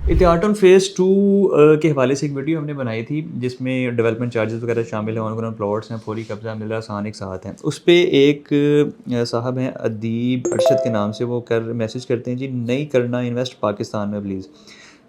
इतिहाटन phase 2 के हवाले से एक वीडियो हमने बनाई थी, जिसमें डेवलपमेंट चार्जेस वगैरह शामिल हैं, ऑन ग्राउंड प्लॉट्स हैं, फौरी कब्ज़ा मिल रहा है, आसान एक साथ हैं। उस पे एक साहब हैं अदीब अरशद के नाम से, वो मैसेज करते हैं जी, नहीं करना इन्वेस्ट पाकिस्तान में प्लीज़।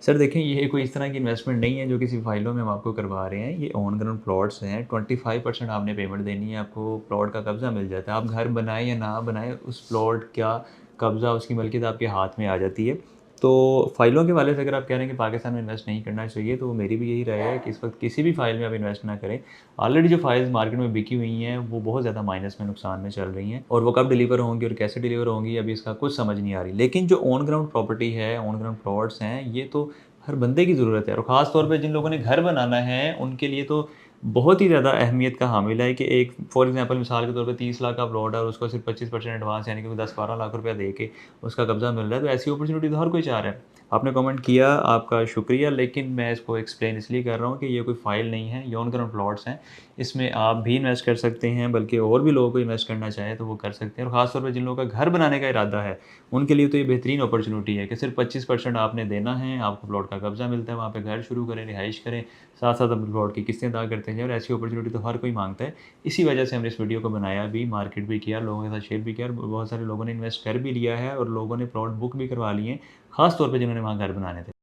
सर देखें, ये कोई इस तरह की इन्वेस्टमेंट नहीं है जो किसी फ़ाइलों में हम आपको करवा रहे हैं। ये ऑन ग्राउंड प्लॉट्स हैं, 25% आपने पेमेंट देनी है, आपको प्लॉट का कब्ज़ा मिल जाता है। आप घर बनाएँ या ना बनाएँ, उस प्लॉट का कब्ज़ा, उसकी मलकियत आपके हाथ में आ जाती है। तो फ़ाइलों के हवाले से अगर आप कह रहे हैं कि पाकिस्तान में इन्वेस्ट नहीं करना चाहिए, तो मेरी भी यही राय है कि इस वक्त किसी भी फ़ाइल में आप इन्वेस्ट ना करें। ऑलरेडी जो फ़ाइल्स मार्केट में बिकी हुई हैं, वो बहुत ज़्यादा माइनस में, नुकसान में चल रही हैं, और वो कब डिलीवर होंगी और कैसे डिलीवर होंगी, अभी इसका कुछ समझ नहीं आ रही। लेकिन जो ऑन ग्राउंड प्रॉपर्टी है, ऑन ग्राउंड प्लॉट्स हैं, ये तो हर बंदे की ज़रूरत है, और ख़ास तौर पे जिन लोगों ने घर बनाना है, उनके लिए तो बहुत ही ज़्यादा अहमियत का हामिल है कि एक फॉर एग्ज़ाम्पल मिसाल के तौर पे 30 लाख का प्लॉट है और उसको सिर्फ 25% एडवांस यानी कि 10-12 लाख रुपया दे के उसका कब्ज़ा मिल रहा है, तो ऐसी अपॉर्चुनिटी तो हर कोई चाह रहा है। आपने कमेंट किया, आपका शुक्रिया, लेकिन मैं इसको एक्सप्लेन इसलिए कर रहा हूँ कि ये कोई फ़ाइल नहीं है, ये ऑन ग्राउंड प्लॉट्स हैं। इसमें आप भी इन्वेस्ट कर सकते हैं, बल्कि और भी लोगों को इन्वेस्ट करना चाहें तो वो कर सकते हैं, और ख़ास तौर पे जिन लोगों का घर बनाने का इरादा है, उनके लिए तो ये बेहतरीन अपॉर्चुनिटी है कि सिर्फ 25% आपने देना है, आपको प्लॉट का कब्ज़ा मिलता है, वहाँ पे घर शुरू करें, रिहाइश करें, साथ-साथ अपने प्लॉट की किस्तें अदा करते जाएँ, और ऐसी अपॉर्चुनिटी तो हर कोई माँगता है। इसी वजह से हमने इस वीडियो को बनाया भी, मार्केट भी किया, लोगों के साथ शेयर भी किया, और बहुत सारे लोगों ने इन्वेस्ट कर भी लिया है, और लोगों ने प्लॉट बुक भी करवा लिए हैं, ख़ास तौर पे जिन्होंने वहाँ घर बनाने थे।